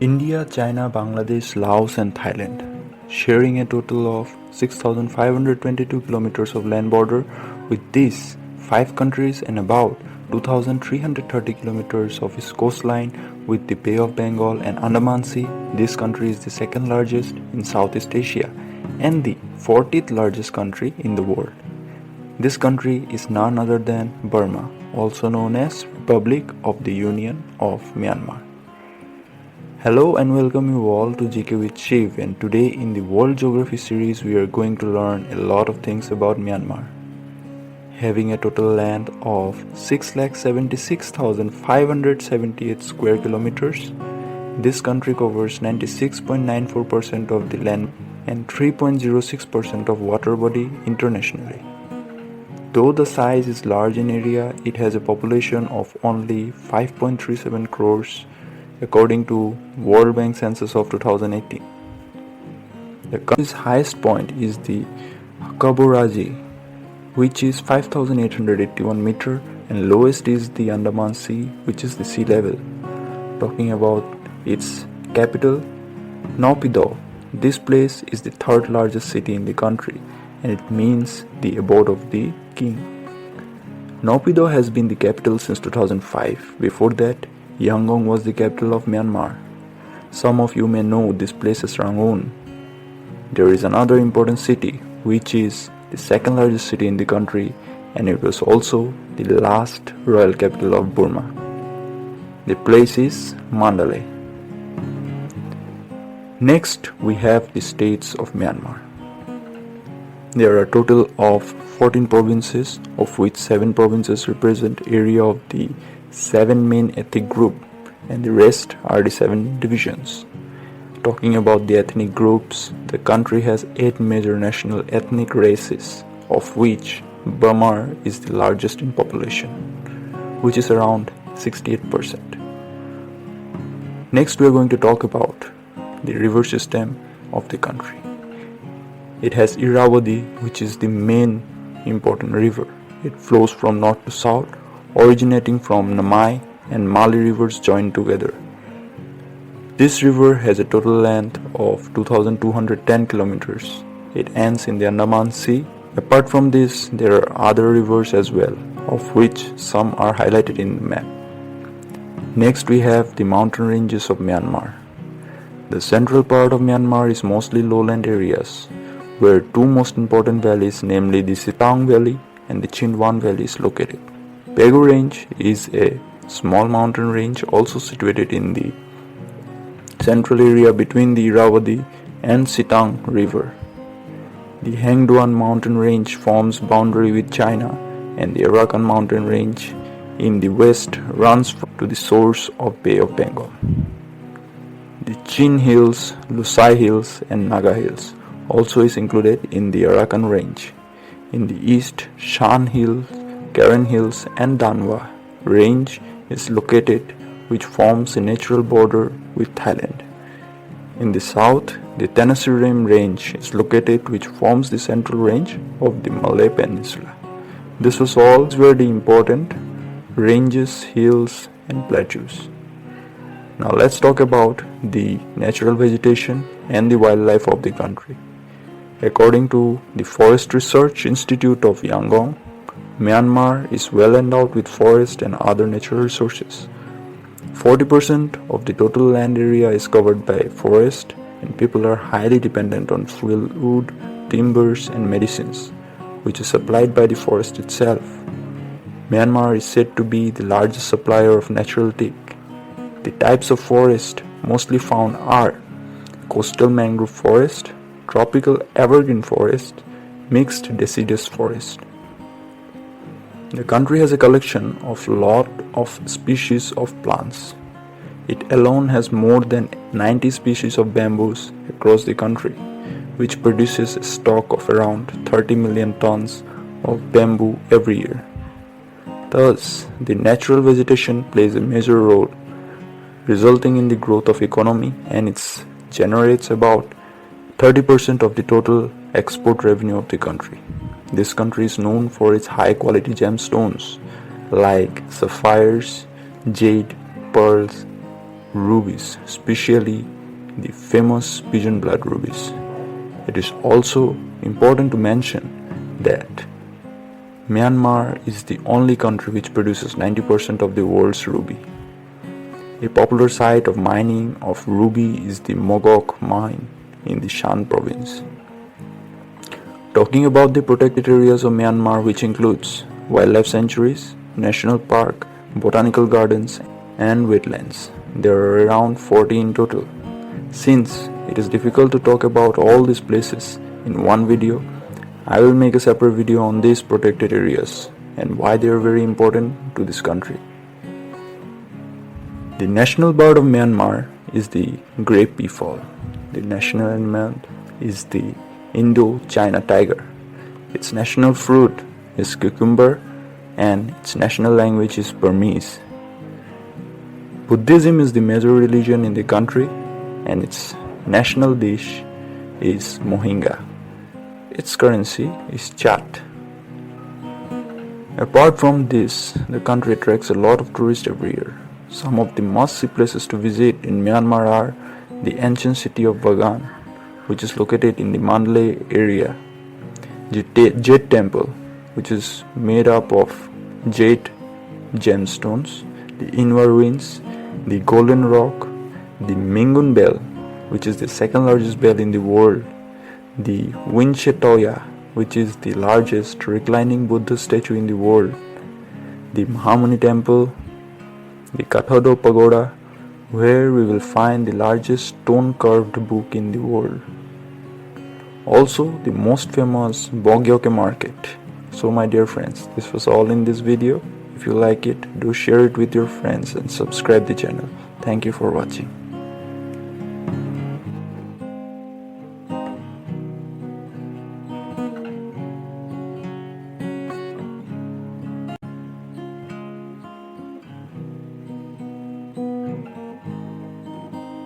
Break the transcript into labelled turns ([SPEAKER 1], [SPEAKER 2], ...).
[SPEAKER 1] India, China, Bangladesh, Laos, and Thailand, sharing a total of 6,522 kilometers of land border with these five countries and about 2,330 kilometers of its coastline with the Bay of Bengal and Andaman Sea. This country is the second largest in Southeast Asia and the 40th largest country in the world. This country is none other than Burma, also known as Republic of the Union of Myanmar. Hello and welcome you all to GK with Shiv, and today in the World Geography series we are going to learn a lot of things about Myanmar. Having a total land of 6,76,578 square kilometers, this country covers 96.94% of the land and 3.06% of water body internationally. Though the size is large in area, it has a population of only 5.37 crores according to World Bank census of 2018. The country's highest point is the Kaboraji, which is 5,881 meter, and lowest is the Andaman Sea, which is the sea level. Talking about its capital, Naypyidaw. This place is the third largest city in the country, and it means the abode of the king. Naypyidaw has been the capital since 2005. Before that, Yangon was the capital of Myanmar. Some of you may know this place as Rangoon. There is another important city, which is the second largest city in the country, and it was also the last royal capital of Burma. The place is Mandalay. Next, we have the states of Myanmar. There are a total of 14 provinces, of which 7 provinces represent area of the 7 main ethnic group, and the rest are the 7 divisions. Talking about the ethnic groups, the country has 8 major national ethnic races, of which Burma is the largest in population, which is around 68%. Next, we are going to talk about the river system of the country. It has Irrawaddy, which is the main important river. It flows from north to south, originating from Namai and Mali rivers joined together. This river has a total length of 2,210 kilometers. It ends in the Andaman Sea. Apart from this, there are other rivers as well, of which some are highlighted in the map. Next, we have the mountain ranges of Myanmar. The central part of Myanmar is mostly lowland areas, where 2 most important valleys, namely the Sitang Valley and the Chindwan Valley, is located. Pegu Range is a small mountain range also situated in the central area between the Irrawaddy and Sitang River. The Hengduan mountain range forms boundary with China, and the Arakan mountain range in the west runs to the source of Bay of Bengal. The Chin Hills, Lusai Hills and Naga Hills also is included in the Arakan range. In the east, Shan Hills, Karen Hills and Danwa range is located, which forms a natural border with Thailand. In the south, the Tenasserim range is located, which forms the central range of the Malay Peninsula. These were the important ranges, hills and plateaus. Now let's talk about the natural vegetation and the wildlife of the country. According to the Forest Research Institute of Yangon, Myanmar is well endowed with forest and other natural resources. 40% of the total land area is covered by forest, and people are highly dependent on fuel wood, timbers and medicines, which is supplied by the forest itself. Myanmar is said to be the largest supplier of natural teak. The types of forest mostly found are coastal mangrove forest, tropical evergreen forest, mixed deciduous forest. The country has a collection of lot of species of plants. It alone has more than 90 species of bamboos across the country, which produces a stock of around 30 million tons of bamboo every year. Thus, the natural vegetation plays a major role, resulting in the growth of economy, and it generates about 30% of the total export revenue of the country. This country is known for its high quality gemstones like sapphires, jade, pearls, rubies, especially the famous pigeon blood rubies. It is also important to mention that Myanmar is the only country which produces 90% of the world's ruby. A popular site of mining of ruby is the Mogok mine in the Shan province. Talking about the protected areas of Myanmar, which includes wildlife sanctuaries, national park, botanical gardens, and wetlands. There are around 40 in total. Since it is difficult to talk about all these places in one video, I will make a separate video on these protected areas and why they are very important to this country. The national bird of Myanmar is the grey peafowl. The national animal is the Indo-China tiger. Its national fruit is cucumber and its national language is Burmese. Buddhism is the major religion in the country and its national dish is mohinga. Its currency is kyat. Apart from this, the country attracts a lot of tourists every year. Some of the must-see places to visit in Myanmar are the ancient city of Bagan, which is located in the Mandalay area, the Jade Temple, which is made up of jade gemstones, the Inwa ruins, the Golden Rock, the Mingun Bell, which is the second largest bell in the world, the Winchetoya, which is the largest reclining Buddha statue in the world, the Mahamuni Temple, the Kathodo Pagoda, where we will find the largest stone-carved book in the world. Also, the most famous Bogyoke market. So my dear friends, this was all in this video. If you like it, do share it with your friends and subscribe the channel. Thank you for watching.